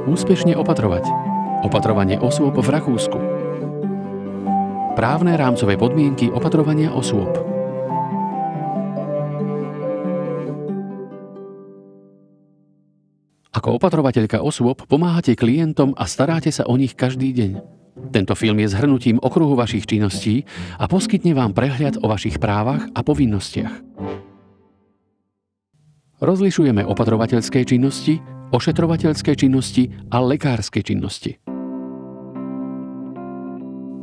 Úspešne opatrovať. Opatrovanie osôb v Rakúsku. Právne rámcové podmienky opatrovania osôb. Ako opatrovateľka osôb pomáhate klientom a staráte sa o nich každý deň. Tento film je zhrnutím okruhu vašich činností a poskytne vám prehľad o vašich právach a povinnostiach. Rozlišujeme opatrovateľské činnosti, ošetrovateľské činnosti a lekárske činnosti.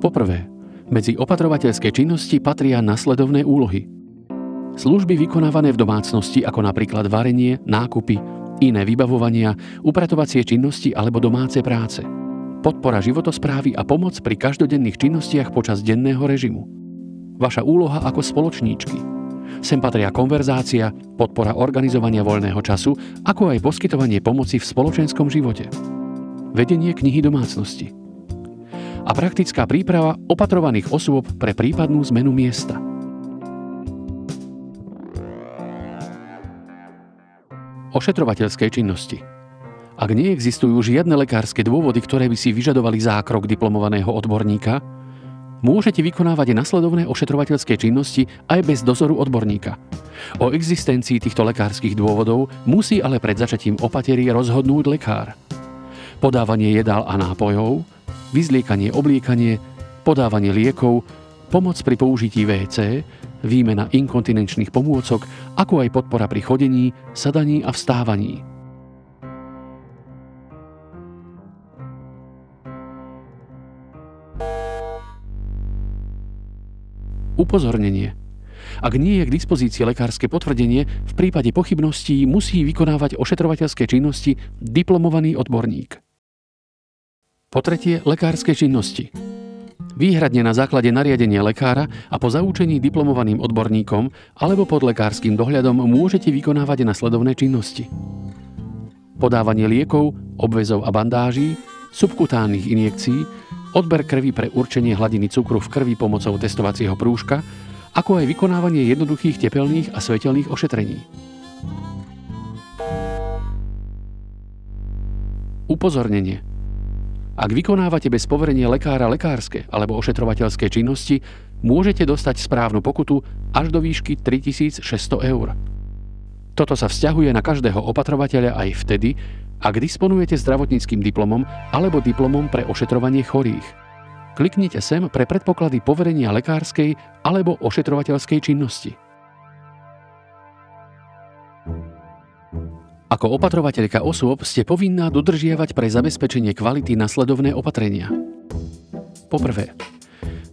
Poprvé, medzi opatrovateľské činnosti patria nasledovné úlohy. Služby vykonávané v domácnosti, ako napríklad varenie, nákupy, iné vybavovania, upratovacie činnosti alebo domáce práce. Podpora životosprávy a pomoc pri každodenných činnostiach počas denného režimu. Vaša úloha ako spoločníčky. Sem patria konverzácia, podpora organizovania voľného času, ako aj poskytovanie pomoci v spoločenskom živote. Vedenie knihy domácnosti. A praktická príprava opatrovaných osôb pre prípadnú zmenu miesta. Ošetrovateľské činnosti. Ak neexistujú žiadne lekárske dôvody, ktoré by si vyžadovali zákrok diplomovaného odborníka, môžete vykonávať nasledovné ošetrovateľské činnosti aj bez dozoru odborníka. O existencii týchto lekárskych dôvodov musí ale pred začatím opatery rozhodnúť lekár. Podávanie jedál a nápojov, vyzliekanie, obliekanie, podávanie liekov, pomoc pri použití WC, výmena inkontinenčných pomôcok, ako aj podpora pri chodení, sadaní a vstávaní. Upozornenie. Ak nie je k dispozícii lekárske potvrdenie, v prípade pochybností musí vykonávať ošetrovateľské činnosti diplomovaný odborník. Po tretie, lekárske činnosti. Výhradne na základe nariadenia lekára a po zaučení diplomovaným odborníkom alebo pod lekárskym dohľadom môžete vykonávať nasledovné činnosti. Podávanie liekov, obväzov a bandáží, subkutánnych injekcií, odber krvi pre určenie hladiny cukru v krvi pomocou testovacieho prúžka, ako aj vykonávanie jednoduchých tepelných a svetelných ošetrení. Upozornenie. Ak vykonávate bez poverenia lekára lekárske alebo ošetrovateľské činnosti, môžete dostať správnu pokutu až do výšky 3600 €. Toto sa vzťahuje na každého opatrovateľa aj vtedy, ak disponujete zdravotníckym diplomom alebo diplomom pre ošetrovanie chorých. Kliknite sem pre predpoklady poverenia lekárskej alebo ošetrovateľskej činnosti. Ako opatrovateľka osôb ste povinná dodržiavať pre zabezpečenie kvality nasledovné opatrenia. Poprvé,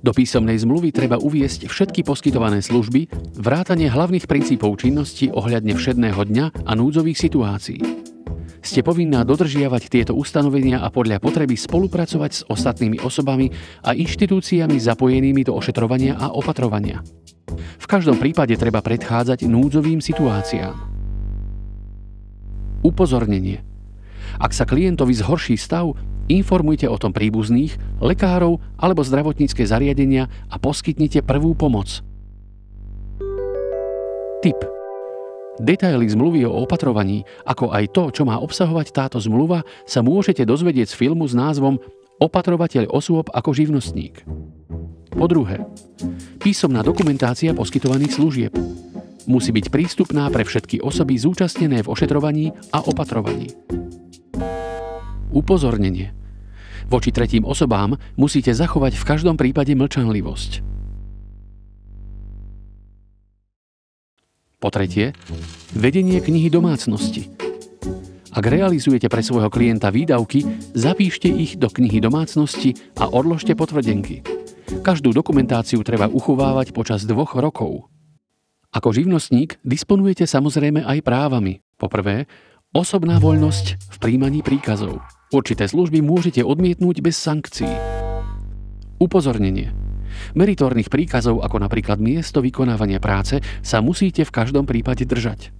do písomnej zmluvy treba uviesť všetky poskytované služby, vrátane hlavných princípov činnosti ohľadne všedného dňa a núdzových situácií. Ste povinná dodržiavať tieto ustanovenia a podľa potreby spolupracovať s ostatnými osobami a inštitúciami zapojenými do ošetrovania a opatrovania. V každom prípade treba predchádzať núdzovým situáciám. Upozornenie. Ak sa klientovi zhorší stav, informujte o tom príbuzných, lekárov alebo zdravotnícke zariadenia a poskytnite prvú pomoc. Tip. Detaily zmluvy o opatrovaní, ako aj to, čo má obsahovať táto zmluva, sa môžete dozvedieť z filmu s názvom Opatrovateľ osôb ako živnostník. Po druhé, písomná dokumentácia poskytovaných služieb. Musí byť prístupná pre všetky osoby zúčastnené v ošetrovaní a opatrovaní. Upozornenie. Voči tretím osobám musíte zachovať v každom prípade mlčanlivosť. Po tretie, vedenie knihy domácnosti. Ak realizujete pre svojho klienta výdavky, zapíšte ich do knihy domácnosti a odložte potvrdenky. Každú dokumentáciu treba uchovávať počas 2 rokov. Ako živnostník disponujete samozrejme aj právami. Po prvé, osobná voľnosť v prijímaní príkazov. Určité služby môžete odmietnúť bez sankcií. Upozornenie. Meritórnych príkazov, ako napríklad miesto vykonávania práce, sa musíte v každom prípade držať.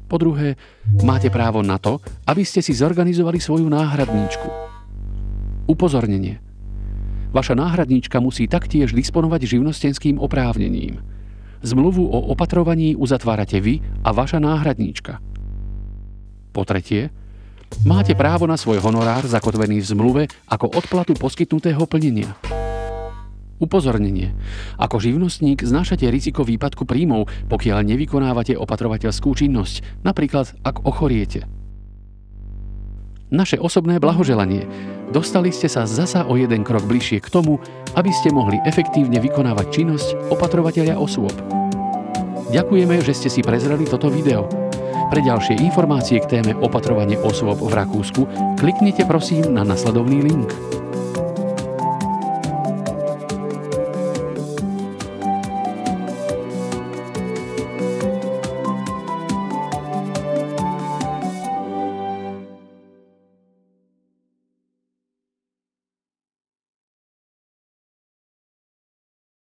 Po druhé, máte právo na to, aby ste si zorganizovali svoju náhradníčku. Upozornenie. Vaša náhradníčka musí taktiež disponovať živnostenským oprávnením. Zmluvu o opatrovaní uzatvárate vy a vaša náhradníčka. Po tretie, Máte právo na svoj honorár zakotvený v zmluve ako odplatu poskytnutého plnenia. Upozornenie. Ako živnostník znášate riziko výpadku príjmov, pokiaľ nevykonávate opatrovateľskú činnosť, napríklad ak ochoriete. Naše osobné blahoželanie. Dostali ste sa zasa o jeden krok bližšie k tomu, aby ste mohli efektívne vykonávať činnosť opatrovateľa osôb. Ďakujeme, že ste si prezreli toto video. Pre ďalšie informácie k téme opatrovanie osôb v Rakúsku kliknite prosím na nasledovný link.